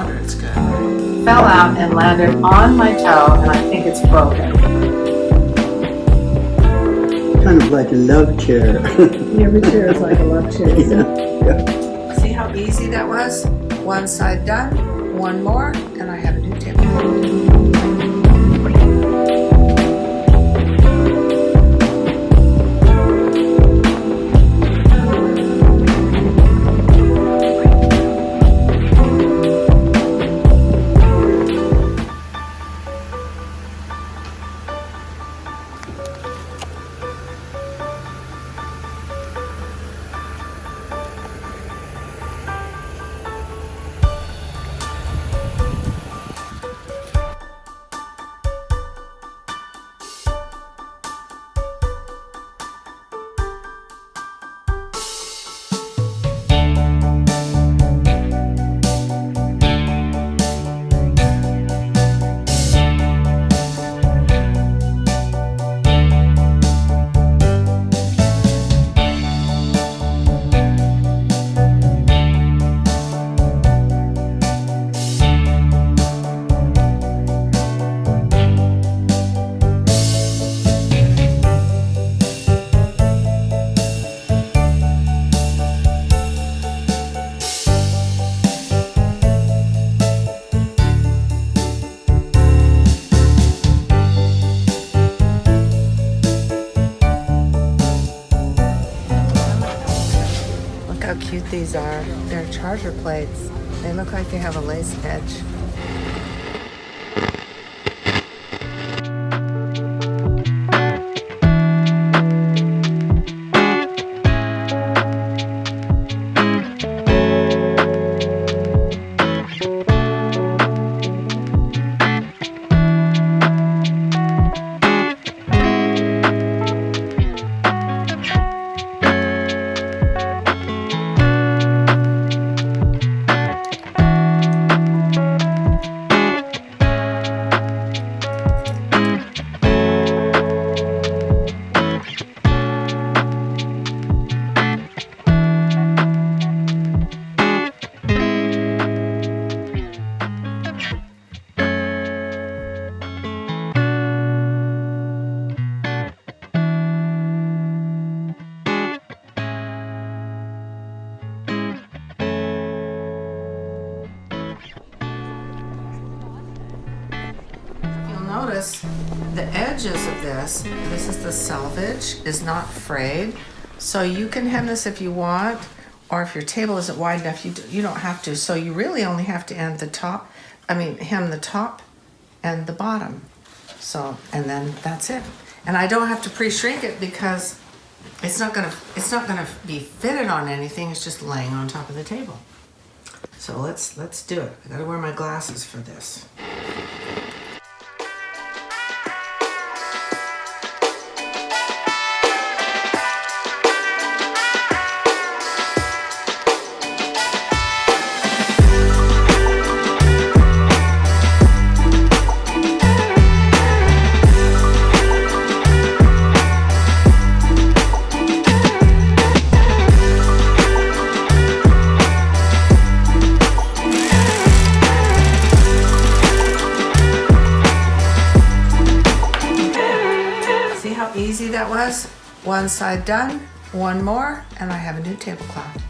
wonder it's good. Fell out and landed on my toe, and I think it's broken. Kind of like a love chair. Every chair is like a love chair. Yeah. See how easy that was? One side done, one more, and I have a new tablecloth. How cute these are. They're charger plates. They look like they have a lace edge. Notice the edges of this is the selvage, is not frayed. So you can hem this if you want, or if your table isn't wide enough, you don't have to. So you really only have to hem the top and the bottom. So, and then that's it. And I don't have to pre-shrink it because it's not gonna be fitted on anything. It's just laying on top of the table. So let's do it. I gotta wear my glasses for this. Easy that was. One side done, one more, and I have a new tablecloth.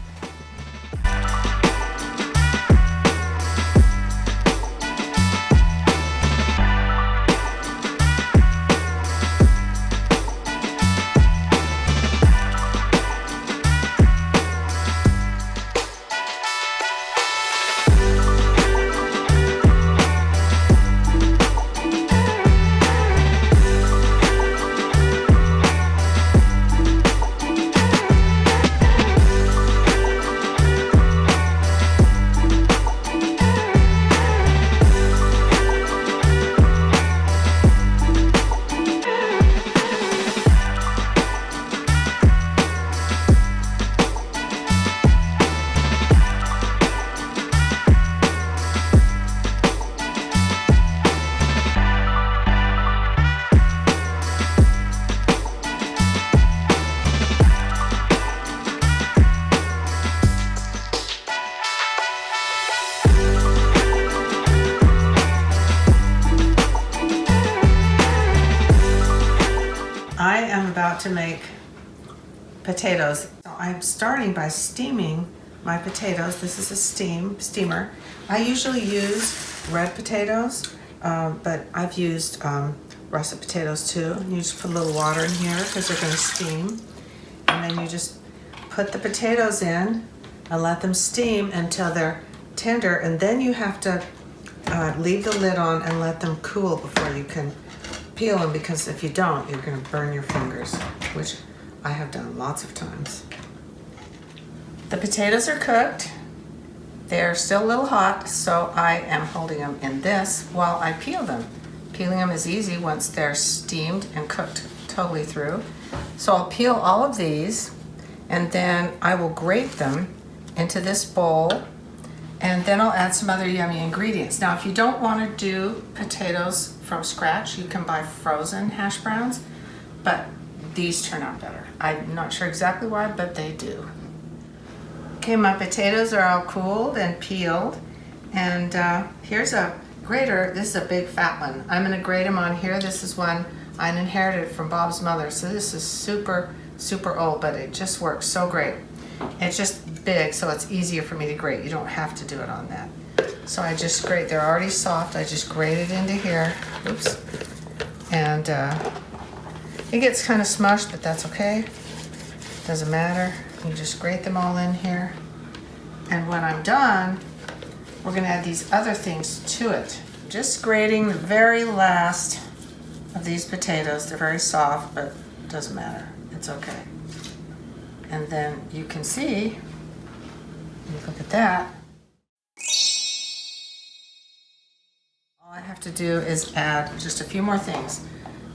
to make potatoes. So I'm starting by steaming my potatoes. This is a steamer. I usually use red potatoes, but I've used russet potatoes too. You just put a little water in here because they're going to steam. And then you just put the potatoes in and let them steam until they're tender. And then you have to leave the lid on and let them cool before you can peel them, because if you don't, you're going to burn your fingers, which I have done lots of times. The potatoes are cooked. They're still a little hot, so I am holding them in this while I peel them. Peeling them is easy once they're steamed and cooked totally through. So I'll peel all of these, and then I will grate them into this bowl, and then I'll add some other yummy ingredients. Now, if you don't want to do potatoes from scratch, you can buy frozen hash browns, but these turn out better. I'm not sure exactly why, but they do. Okay, my potatoes are all cooled and peeled, and here's a grater. This is a big fat one. I'm gonna grate them on here. This is one I inherited from Bob's mother, so this is super old, but it just works so great. It's just big, so it's easier for me to grate. You don't have to do it on that. So I just grate. They're already soft. I just grate it into here. Oops. And it gets kind of smushed, but that's okay. Doesn't matter. You just grate them all in here. And when I'm done, we're gonna add these other things to it. Just grating the very last of these potatoes. They're very soft, but it doesn't matter. It's okay. And then you can see, look at that. All I have to do is add just a few more things.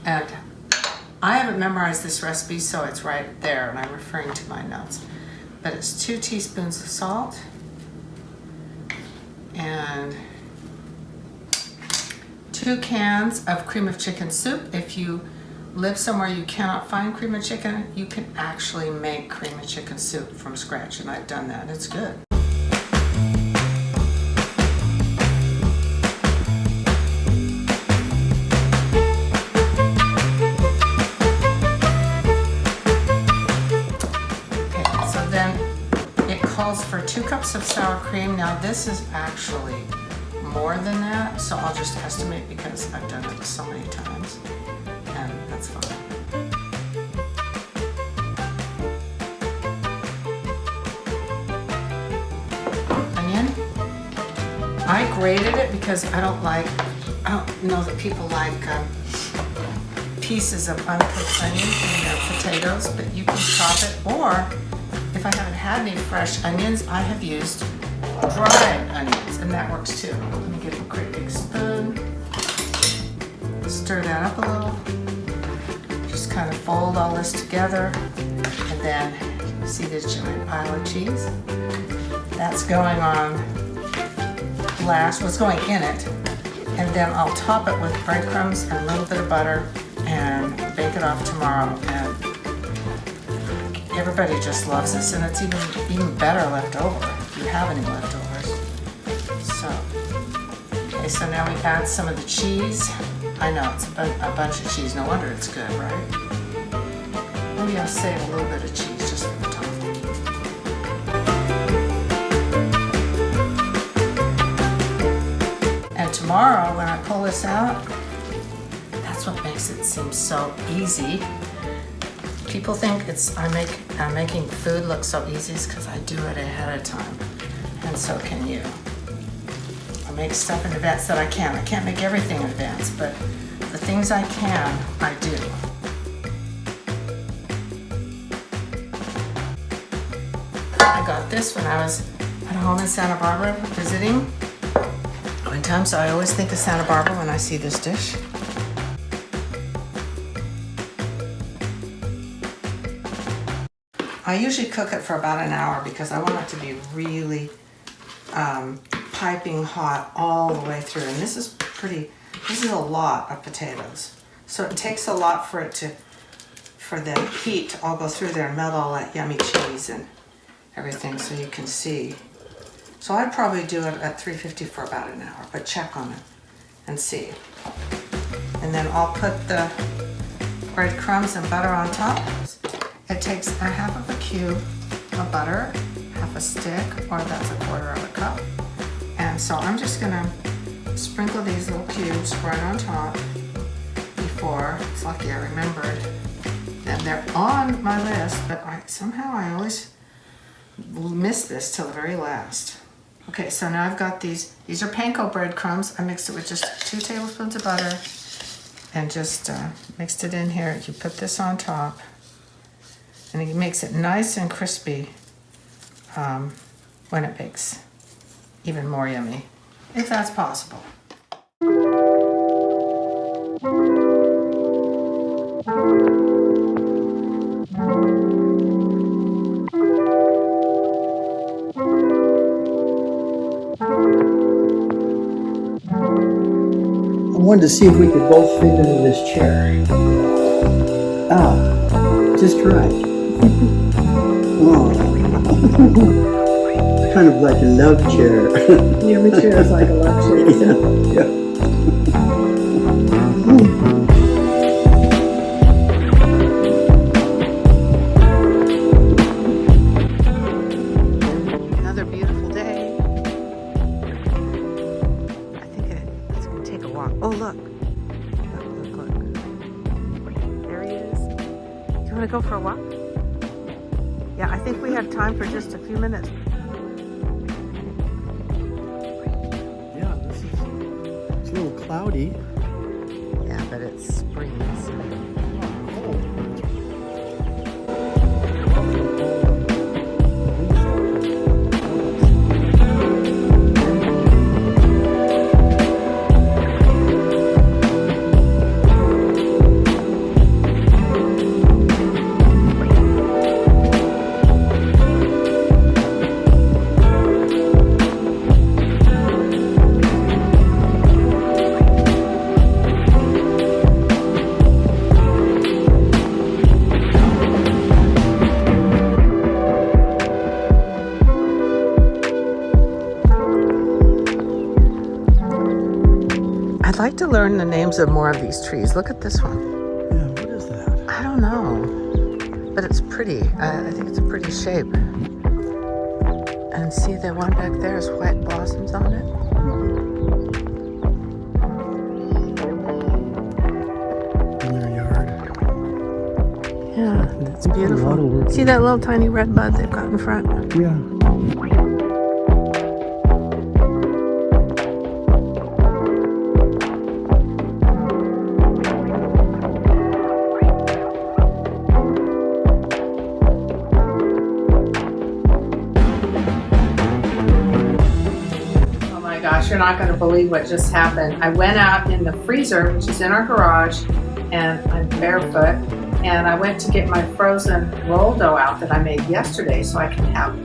And I haven't memorized this recipe, so it's right there, and I'm referring to my notes. But it's 2 teaspoons of salt and 2 cans of cream of chicken soup. If you live somewhere you cannot find cream of chicken, you can actually make cream of chicken soup from scratch, and I've done that. It's good. For 2 cups of sour cream. Now this is actually more than that, so I'll just estimate because I've done it so many times, and that's fine. Onion. I grated it because I don't know that people like pieces of uncooked onion in their potatoes, but you can chop it, or if I haven't had any fresh onions, I have used dried onions, and that works too. Let me get a great big spoon. Stir that up a little. Just kind of fold all this together, and then see this giant pile of cheese? That's going on last, what's going in it, and then I'll top it with breadcrumbs and a little bit of butter and bake it off tomorrow. And everybody just loves this, and it's even better left over if you have any leftovers. So now we add some of the cheese. I know it's a bunch of cheese. No wonder it's good, right? Maybe I'll save a little bit of cheese just for the top. And tomorrow, when I pull this out, that's what makes it seem so easy. People think I'm making food look so easy because I do it ahead of time, and so can you. I make stuff in advance that I can. I can't make everything in advance, but the things I can, I do. I got this when I was at home in Santa Barbara visiting one time, so I always think of Santa Barbara when I see this dish. I usually cook it for about an hour because I want it to be really piping hot all the way through. And this is a lot of potatoes. So it takes a lot for the heat to all go through there and melt all that yummy cheese and everything, so you can see. So I'd probably do it at 350 for about an hour, but check on it and see. And then I'll put the breadcrumbs and butter on top. It takes a half of a cube of butter, half a stick, or that's a quarter of a cup. And so I'm just gonna sprinkle these little cubes right on top before. It's lucky I remembered. And they're on my list, but somehow I always miss this till the very last. Okay, so now I've got these are panko breadcrumbs. I mixed it with just 2 tablespoons of butter and just mixed it in here. You put this on top and it makes it nice and crispy when it bakes. Even more yummy, if that's possible. I wanted to see if we could both fit into this chair. Ah, just right. Oh. It's kind of like a love chair. Yeah, me too. It's like a love chair. Yeah. Another beautiful day. I think it's gonna take a walk. Oh, look. Look. There he is. Do you wanna go for a walk? Yeah, I think we have time for just a few minutes. Yeah, it's a little cloudy. Yeah, but it's spring. So. I'd like to learn the names of more of these trees. Look at this one. Yeah, what is that? I don't know, but it's pretty. I think it's a pretty shape. And see, the one back there is white blossoms on it. In their yard. Yeah, it's beautiful. A lot of work. See that little tiny red bud they've got in front? Yeah. Gosh, you're not going to believe what just happened. I went out in the freezer, which is in our garage, and I'm barefoot, and I went to get my frozen roll dough out that I made yesterday so I can have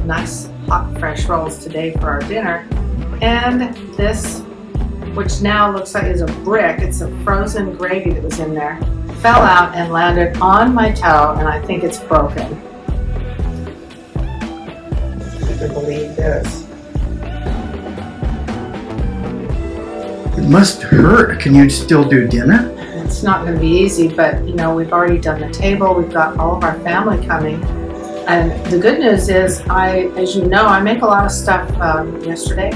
nice, hot, fresh rolls today for our dinner. And this, which now looks like is a brick, it's a frozen gravy that was in there, fell out and landed on my toe, and I think it's broken. You can believe this. It must hurt. Can you still do dinner? It's not going to be easy, but you know, we've already done the table. We've got all of our family coming. And the good news is, as you know, I make a lot of stuff yesterday.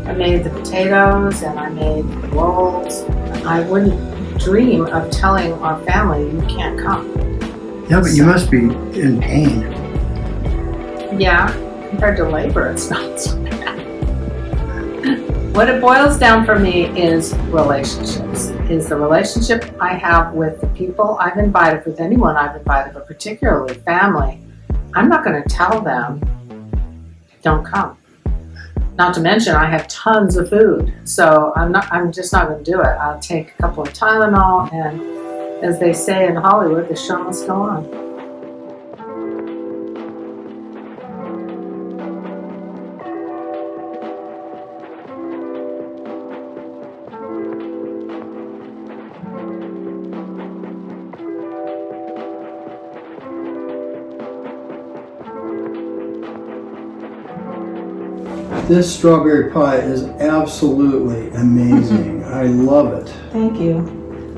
I made the potatoes and I made the rolls. I wouldn't dream of telling our family you can't come. Yeah, but you must be in pain. Yeah, compared to labor, it's not so bad. What it boils down for me is relationships, is the relationship I have with the people I've invited, with anyone I've invited, but particularly family. I'm not going to tell them, don't come. Not to mention, I have tons of food, so I'm just not going to do it. I'll take a couple of Tylenol, and as they say in Hollywood, the show must go on. This strawberry pie is absolutely amazing. I love it. Thank you.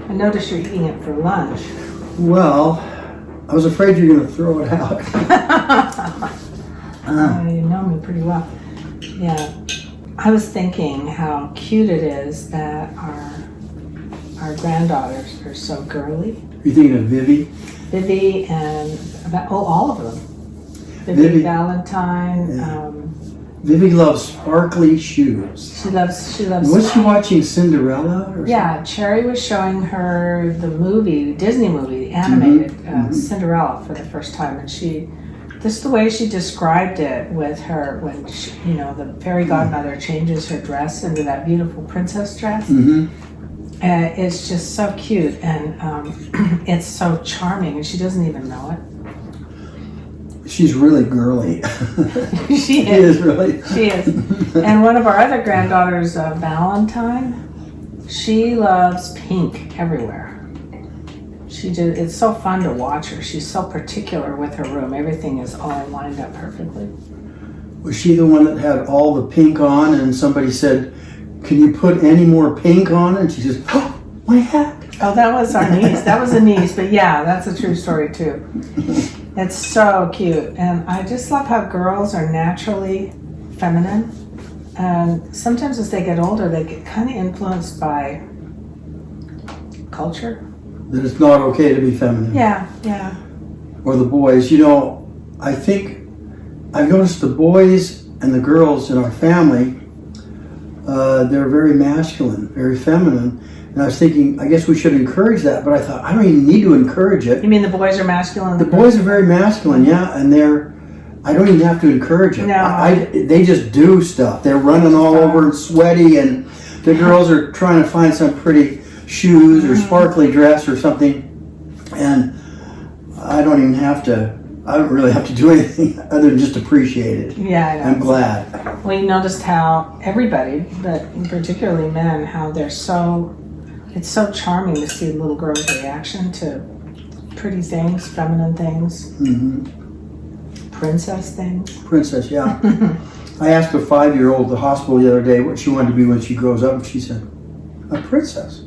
I noticed you're eating it for lunch. Well, I was afraid you were going to throw it out. You know me pretty well. Yeah. I was thinking how cute it is that our granddaughters are so girly. You're thinking of Vivi? Vivi and all of them. Vivi Valentine. Yeah. Vivi loves sparkly shoes. She loves. Was she watching Cinderella? Or yeah, Cherry was showing her the Disney movie, the animated Cinderella for the first time, and just the way she described it with her when she, the fairy godmother changes her dress into that beautiful princess dress. Mm-hmm. It's just so cute, and it's so charming, and she doesn't even know it. She's really girly. She is really. She is. And one of our other granddaughters, Valentine, she loves pink everywhere. It's so fun to watch her. She's so particular with her room. Everything is all lined up perfectly. Was she the one that had all the pink on, and somebody said, "Can you put any more pink on?" And she says, "Oh, my hat." Oh, that was our niece. That was a niece, but yeah, that's a true story too. It's so cute, and I just love how girls are naturally feminine, and sometimes as they get older, they get kind of influenced by culture. That it's not okay to be feminine. Yeah. Or the boys. I think I've noticed the boys and the girls in our family, they're very masculine, very feminine. And I was thinking, I guess we should encourage that, but I thought, I don't even need to encourage it. You mean the boys are masculine? The boys are very masculine, yeah, and I don't even have to encourage it. No. They just do stuff. They're running all over and sweaty, and the girls are trying to find some pretty shoes or sparkly dress or something, and I don't really have to do anything other than just appreciate it. Yeah, I know. I'm glad. Well, you noticed how everybody, but particularly men, how it's so charming to see little girls' reaction to pretty things, feminine things, princess things. Princess, yeah. I asked a 5-year-old at the hospital the other day what she wanted to be when she grows up, and she said, "A princess."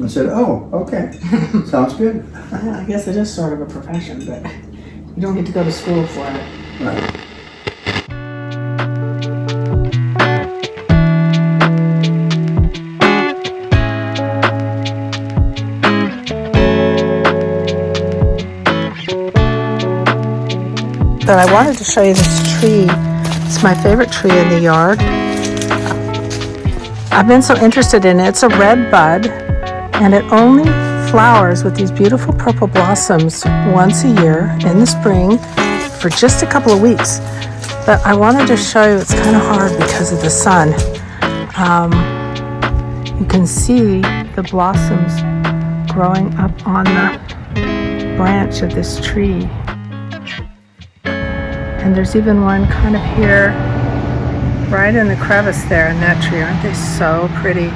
I said, "Oh, okay. Sounds good." I guess it is sort of a profession, but you don't get to go to school for it. Right. But I wanted to show you this tree. It's my favorite tree in the yard. I've been so interested in it. It's a red bud, and it only flowers with these beautiful purple blossoms once a year in the spring for just a couple of weeks. But I wanted to show you it's kind of hard because of the sun. You can see the blossoms growing up on the branch of this tree. And there's even one kind of here, right in the crevice there in that tree. Aren't they so pretty?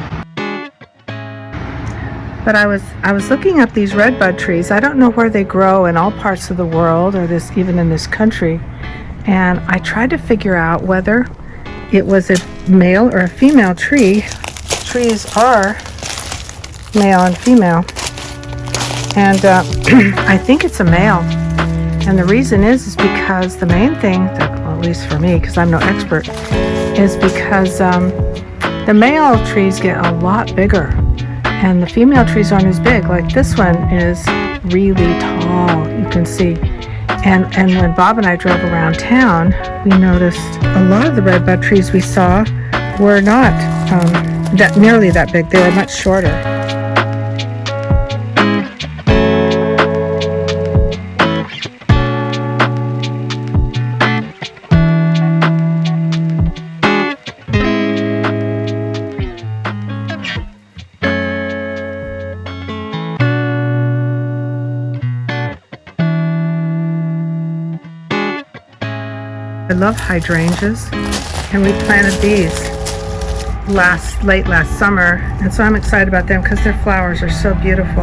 But I was looking up these redbud trees. I don't know where they grow in all parts of the world, or even in this country. And I tried to figure out whether it was a male or a female tree. Trees are male and female. And I think it's a male. And the reason is because the main thing, well, at least for me, because I'm no expert, is because the male trees get a lot bigger and the female trees aren't as big. Like this one is really tall, you can see. And when Bob and I drove around town, we noticed a lot of the redbud trees we saw were not nearly that big. They were much shorter. I love hydrangeas, and we planted these late last summer, and so I'm excited about them because their flowers are so beautiful.